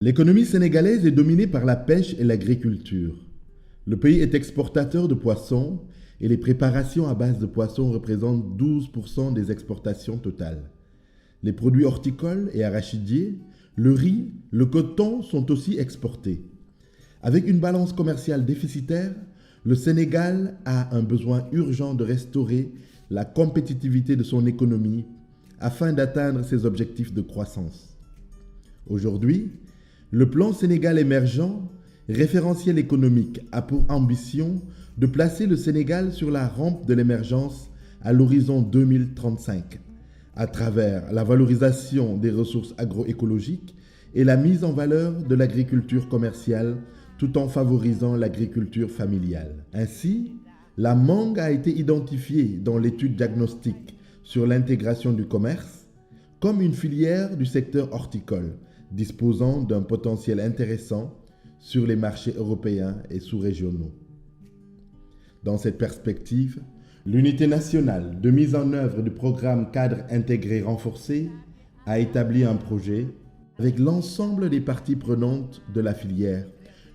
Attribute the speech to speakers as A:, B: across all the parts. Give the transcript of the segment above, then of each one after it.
A: L'économie sénégalaise est dominée par la pêche et l'agriculture. Le pays est exportateur de poissons et les préparations à base de poissons représentent 12% des exportations totales. Les produits horticoles et arachidiers, le riz, le coton sont aussi exportés. Avec une balance commerciale déficitaire, le Sénégal a un besoin urgent de restaurer la compétitivité de son économie afin d'atteindre ses objectifs de croissance. Aujourd'hui, le plan Sénégal émergent, référentiel économique, a pour ambition de placer le Sénégal sur la rampe de l'émergence à l'horizon 2035, à travers la valorisation des ressources agroécologiques et la mise en valeur de l'agriculture commerciale tout en favorisant l'agriculture familiale. Ainsi, la mangue a été identifiée dans l'étude diagnostique sur l'intégration du commerce comme une filière du secteur horticole, disposant d'un potentiel intéressant sur les marchés européens et sous-régionaux. Dans cette perspective, l'Unité nationale de mise en œuvre du programme cadre intégré renforcé a établi un projet avec l'ensemble des parties prenantes de la filière,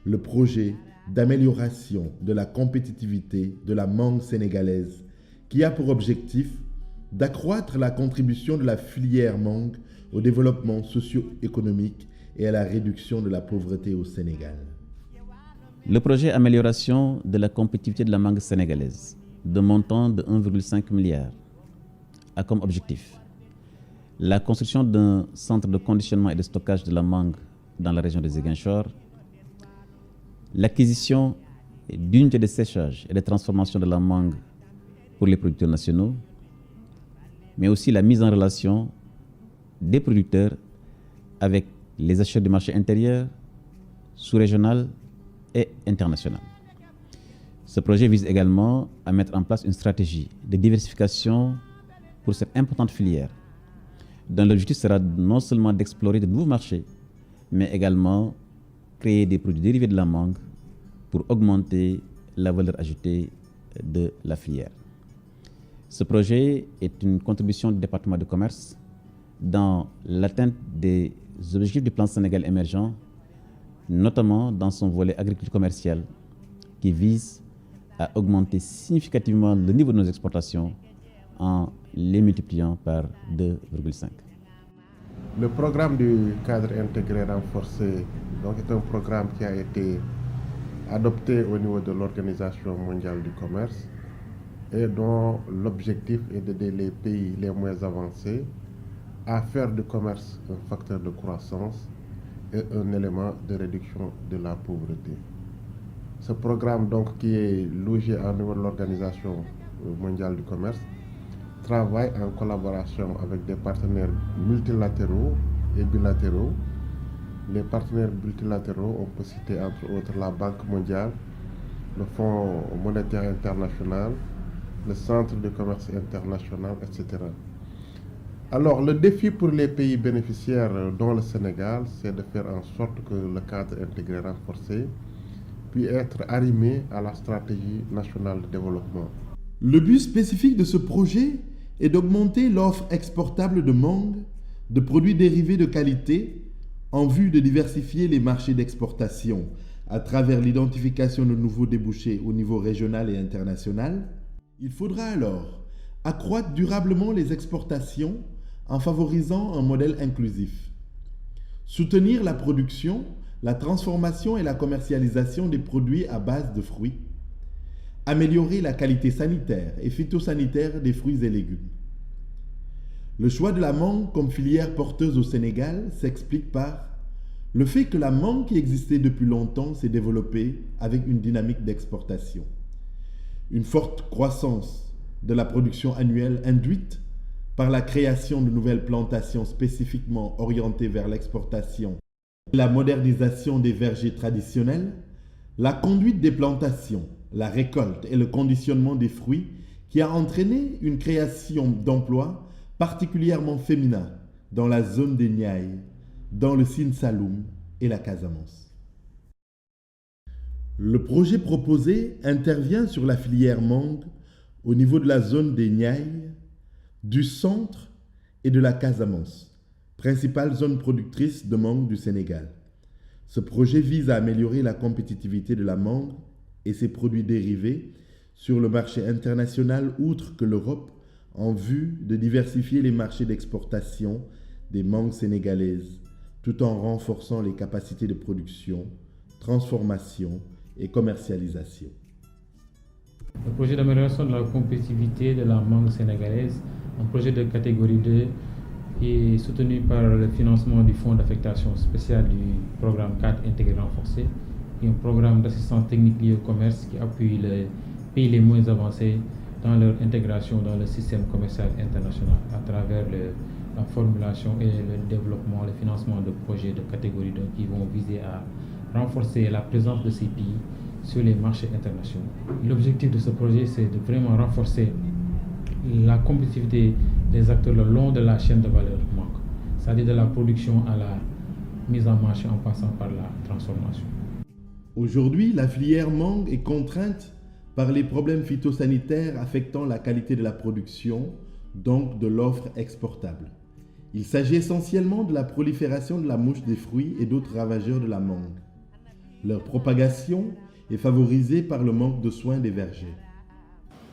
A: le projet d'amélioration de la compétitivité de la mangue sénégalaise, qui a pour objectif d'accroître la contribution de la filière mangue au développement socio-économique et à la réduction de la pauvreté au Sénégal.
B: Le projet Amélioration de la compétitivité de la mangue sénégalaise, de montant de 1,5 milliard, a comme objectif la construction d'un centre de conditionnement et de stockage de la mangue dans la région de Ziguinchor, l'acquisition d'unités de séchage et de transformation de la mangue pour les producteurs nationaux, mais aussi la mise en relation des producteurs avec les acheteurs du marché intérieur, sous-régional et international. Ce projet vise également à mettre en place une stratégie de diversification pour cette importante filière, dont l'objectif sera non seulement d'explorer de nouveaux marchés, mais également créer des produits dérivés de la mangue pour augmenter la valeur ajoutée de la filière. Ce projet est une contribution du département de commerce dans l'atteinte des objectifs du plan Sénégal émergent, notamment dans son volet agriculture commerciale qui vise à augmenter significativement le niveau de nos exportations en les multipliant par 2,5.
C: Le programme du cadre intégré renforcé donc, est un programme qui a été adopté au niveau de l'Organisation mondiale du commerce et dont l'objectif est d'aider les pays les moins avancés à faire du commerce un facteur de croissance et un élément de réduction de la pauvreté. Ce programme, donc, qui est logé au niveau de l'Organisation mondiale du commerce, travaille en collaboration avec des partenaires multilatéraux et bilatéraux. Les partenaires multilatéraux, on peut citer entre autres la Banque mondiale, le Fonds monétaire international, le Centre de commerce international, etc. Alors, le défi pour les pays bénéficiaires, dont le Sénégal, c'est de faire en sorte que le cadre intégré renforcé puisse être arrimé à la stratégie nationale de développement.
A: Le but spécifique de ce projet est d'augmenter l'offre exportable de mangue, de produits dérivés de qualité, en vue de diversifier les marchés d'exportation à travers l'identification de nouveaux débouchés au niveau régional et international. Il faudra alors accroître durablement les exportations en favorisant un modèle inclusif, soutenir la production, la transformation et la commercialisation des produits à base de fruits, améliorer la qualité sanitaire et phytosanitaire des fruits et légumes. Le choix de la mangue comme filière porteuse au Sénégal s'explique par le fait que la mangue qui existait depuis longtemps s'est développée avec une dynamique d'exportation. Une forte croissance de la production annuelle induite par la création de nouvelles plantations spécifiquement orientées vers l'exportation, la modernisation des vergers traditionnels, la conduite des plantations, la récolte et le conditionnement des fruits qui a entraîné une création d'emplois particulièrement féminins dans la zone des Niayes, dans le Sine Saloum et la Casamance. Le projet proposé intervient sur la filière mangue au niveau de la zone des Niayes, du centre et de la Casamance, principale zone productrice de mangue du Sénégal. Ce projet vise à améliorer la compétitivité de la mangue et ses produits dérivés sur le marché international outre que l'Europe, en vue de diversifier les marchés d'exportation des mangues sénégalaises, tout en renforçant les capacités de production, transformation et commercialisation.
D: Le projet d'amélioration de la compétitivité de la mangue sénégalaise, un projet de catégorie 2, est soutenu par le financement du Fonds d'affectation spéciale du programme 4 intégré renforcé, qui est un programme d'assistance technique lié au commerce qui appuie les pays les moins avancés dans leur intégration dans le système commercial international à travers la formulation et le développement, le financement de projets de catégorie 2 qui vont viser à renforcer la présence de ces pays sur les marchés internationaux. L'objectif de ce projet, c'est de vraiment renforcer la compétitivité des acteurs le long de la chaîne de valeur mangue, c'est-à-dire de la production à la mise en marché en passant par la transformation.
A: Aujourd'hui, la filière mangue est contrainte par les problèmes phytosanitaires affectant la qualité de la production, donc de l'offre exportable. Il s'agit essentiellement de la prolifération de la mouche des fruits et d'autres ravageurs de la mangue. Leur propagation est favorisée par le manque de soins des vergers.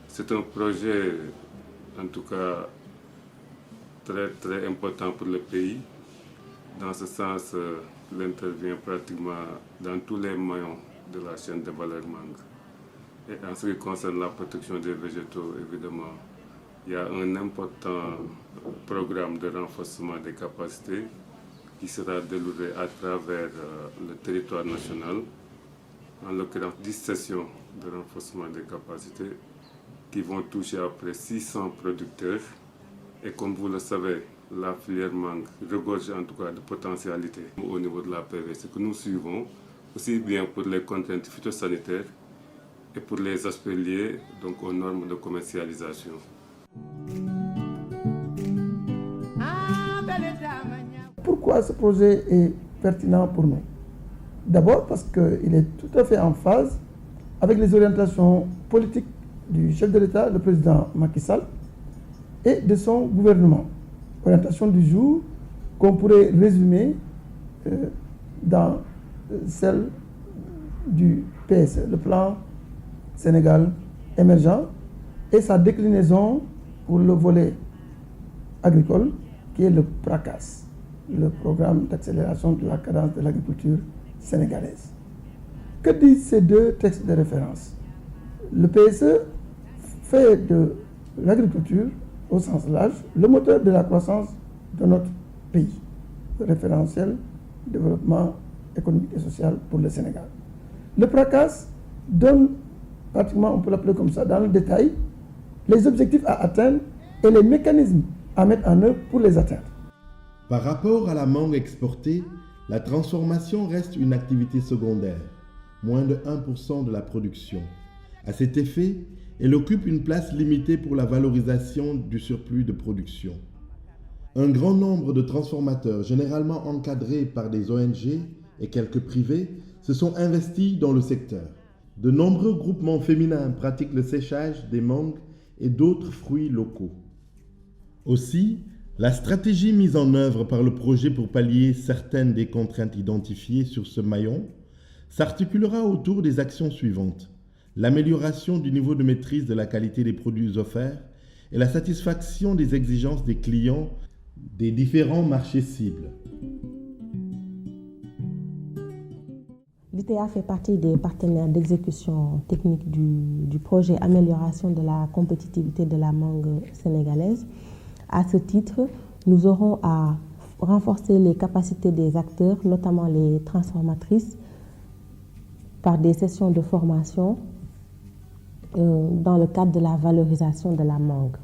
E: C'est un projet, en tout cas, très important pour le pays. Dans ce sens, il intervient pratiquement dans tous les maillons de la chaîne de valeur mangue. Et en ce qui concerne la protection des végétaux, évidemment, il y a un important programme de renforcement des capacités qui sera déroulé à travers le territoire national, en l'occurrence 10 sessions de renforcement des capacités qui vont toucher à près 600 producteurs. Et comme vous le savez, la filière mangue regorge en tout cas de potentialités au niveau de la PV, ce que nous suivons, aussi bien pour les contraintes phytosanitaires et pour les aspects liés donc, aux normes de commercialisation.
F: Pourquoi ce projet est pertinent pour nous? D'abord parce qu'il est tout à fait en phase avec les orientations politiques du chef de l'État, le président Macky Sall, et de son gouvernement. Orientation du jour qu'on pourrait résumer dans celle du PSE, le plan Sénégal émergent, et sa déclinaison pour le volet agricole, qui est le PRACAS, le programme d'accélération de la cadence de l'agriculture sénégalaise. Que disent ces deux textes de référence? Le PSE fait de l'agriculture, au sens large, le moteur de la croissance de notre pays, le référentiel développement économique et social pour le Sénégal. Le PRACAS donne pratiquement, on peut l'appeler comme ça, dans le détail, les objectifs à atteindre et les mécanismes à mettre en œuvre pour les atteindre.
A: Par rapport à la mangue exportée, la transformation reste une activité secondaire, moins de 1% de la production. À cet effet, elle occupe une place limitée pour la valorisation du surplus de production. Un grand nombre de transformateurs, généralement encadrés par des ONG et quelques privés, se sont investis dans le secteur. De nombreux groupements féminins pratiquent le séchage des mangues et d'autres fruits locaux. Aussi, la stratégie mise en œuvre par le projet pour pallier certaines des contraintes identifiées sur ce maillon s'articulera autour des actions suivantes: l'amélioration du niveau de maîtrise de la qualité des produits offerts et la satisfaction des exigences des clients des différents marchés cibles.
G: L'ITA fait partie des partenaires d'exécution technique du projet Amélioration de la compétitivité de la mangue sénégalaise. À ce titre, nous aurons à renforcer les capacités des acteurs, notamment les transformatrices, par des sessions de formation dans le cadre de la valorisation de la mangue.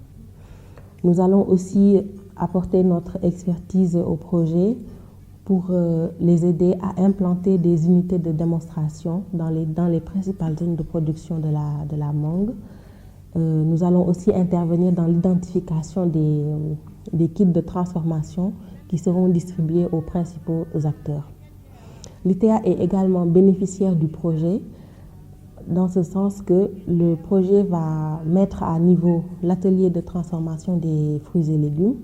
G: Nous allons aussi apporter notre expertise au projet pour les aider à implanter des unités de démonstration dans les principales zones de production de la mangue. Nous allons aussi intervenir dans l'identification des kits de transformation qui seront distribués aux principaux acteurs. L'ITA est également bénéficiaire du projet, dans ce sens que le projet va mettre à niveau l'atelier de transformation des fruits et légumes,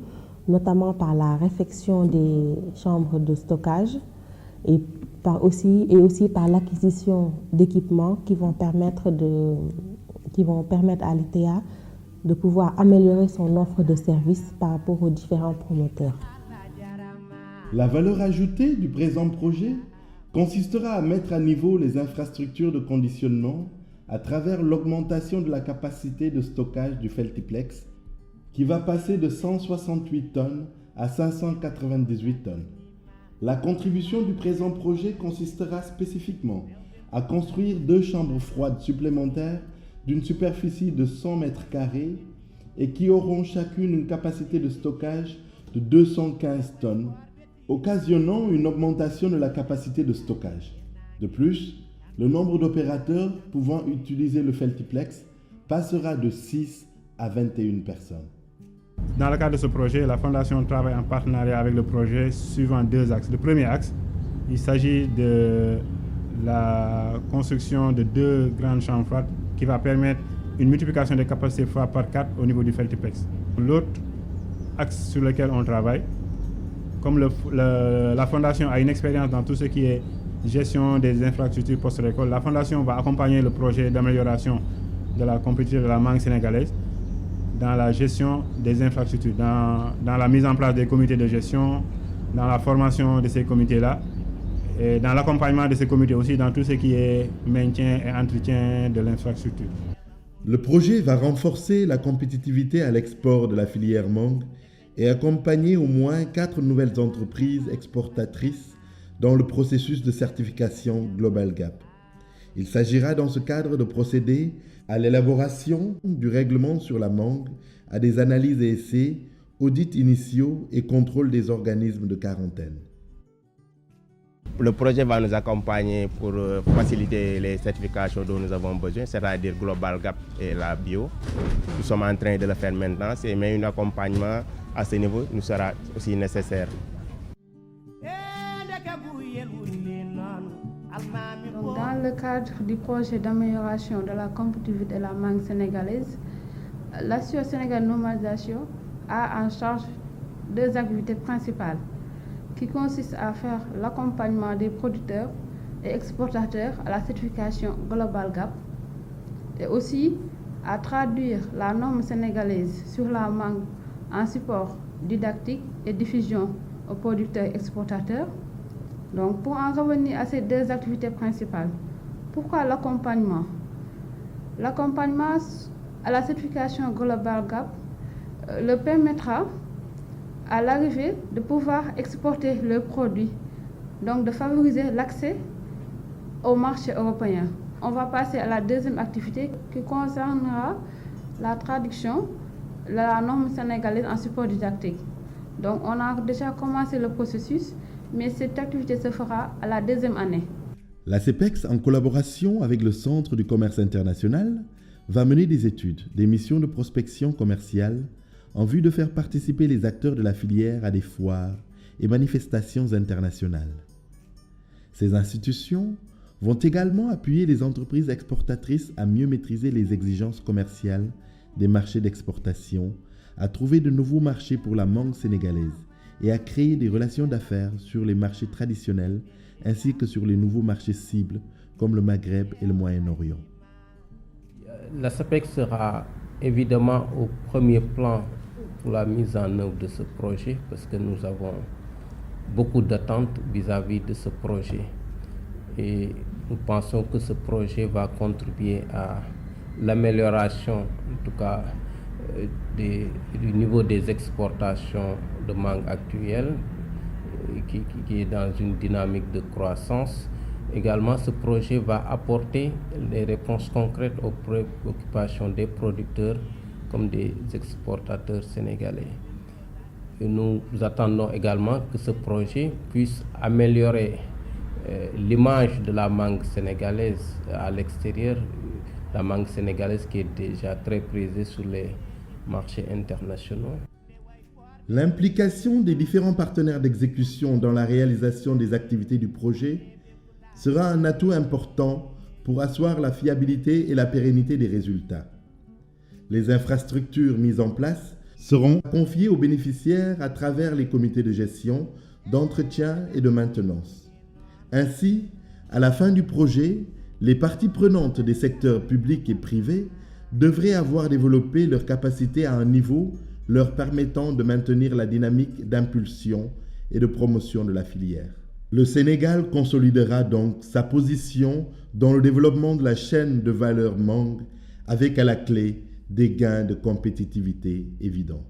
G: notamment par la réfection des chambres de stockage et aussi par l'acquisition d'équipements qui vont permettre à l'ITA de pouvoir améliorer son offre de services par rapport aux différents promoteurs.
A: La valeur ajoutée du présent projet consistera à mettre à niveau les infrastructures de conditionnement à travers l'augmentation de la capacité de stockage du Feltiplex qui va passer de 168 tonnes à 598 tonnes. La contribution du présent projet consistera spécifiquement à construire 2 chambres froides supplémentaires d'une superficie de 100 mètres carrés et qui auront chacune une capacité de stockage de 215 tonnes, occasionnant une augmentation de la capacité de stockage. De plus, le nombre d'opérateurs pouvant utiliser le Feltiplex passera de 6 à 21 personnes.
H: Dans le cadre de ce projet, la Fondation travaille en partenariat avec le projet suivant 2 axes. Le premier axe, il s'agit de la construction de 2 grandes chambres froides qui va permettre une multiplication des capacités froides par 4 au niveau du Feltiplex. L'autre axe sur lequel on travaille, comme la Fondation a une expérience dans tout ce qui est gestion des infrastructures post-récolte, la Fondation va accompagner le projet d'amélioration de la compétitivité de la mangue sénégalaise dans la gestion des infrastructures, dans la mise en place des comités de gestion, dans la formation de ces comités-là, et dans l'accompagnement de ces comités aussi dans tout ce qui est maintien et entretien de l'infrastructure.
A: Le projet va renforcer la compétitivité à l'export de la filière mangue et accompagner au moins 4 nouvelles entreprises exportatrices dans le processus de certification Global Gap. Il s'agira dans ce cadre de procéder à l'élaboration du règlement sur la mangue, à des analyses et essais, audits initiaux et contrôle des organismes de quarantaine.
I: Le projet va nous accompagner pour faciliter les certifications dont nous avons besoin, c'est-à-dire Global Gap et la bio. Nous sommes en train de le faire maintenant, mais un accompagnement à ce niveau nous sera aussi nécessaire.
J: Dans le cadre du projet d'amélioration de la compétitivité de la mangue sénégalaise, l'Assure Sénégal Normalisation a en charge 2 activités principales qui consistent à faire l'accompagnement des producteurs et exportateurs à la certification Global Gap et aussi à traduire la norme sénégalaise sur la mangue en support didactique et diffusion aux producteurs et exportateurs. Donc, pour en revenir à ces 2 activités principales, pourquoi l'accompagnement? L'accompagnement à la certification Global Gap le permettra à l'arrivée de pouvoir exporter le produit, donc de favoriser l'accès au marché européen. On va passer à la 2e activité qui concernera la traduction de la norme sénégalaise en support didactique. Donc, on a déjà commencé le processus, mais cette activité se fera à la 2e année.
A: La CEPEX, en collaboration avec le Centre du commerce international, va mener des études, des missions de prospection commerciale en vue de faire participer les acteurs de la filière à des foires et manifestations internationales. Ces institutions vont également appuyer les entreprises exportatrices à mieux maîtriser les exigences commerciales des marchés d'exportation, à trouver de nouveaux marchés pour la mangue sénégalaise et à créer des relations d'affaires sur les marchés traditionnels ainsi que sur les nouveaux marchés cibles comme le Maghreb et le Moyen-Orient.
K: La CEPEX sera évidemment au premier plan pour la mise en œuvre de ce projet parce que nous avons beaucoup d'attentes vis-à-vis de ce projet et nous pensons que ce projet va contribuer à l'amélioration, en tout cas du niveau des exportations de mangue actuelles qui est dans une dynamique de croissance. Également, ce projet va apporter des réponses concrètes aux préoccupations des producteurs comme des exportateurs sénégalais. Et nous attendons également que ce projet puisse améliorer l'image de la mangue sénégalaise à l'extérieur, la mangue sénégalaise qui est déjà très prisée sur les marchés internationaux.
A: L'implication des différents partenaires d'exécution dans la réalisation des activités du projet sera un atout important pour asseoir la fiabilité et la pérennité des résultats. Les infrastructures mises en place seront confiées aux bénéficiaires à travers les comités de gestion, d'entretien et de maintenance. Ainsi, à la fin du projet, les parties prenantes des secteurs publics et privés devraient avoir développé leur capacité à un niveau leur permettant de maintenir la dynamique d'impulsion et de promotion de la filière. Le Sénégal consolidera donc sa position dans le développement de la chaîne de valeur mangue avec à la clé des gains de compétitivité évidents.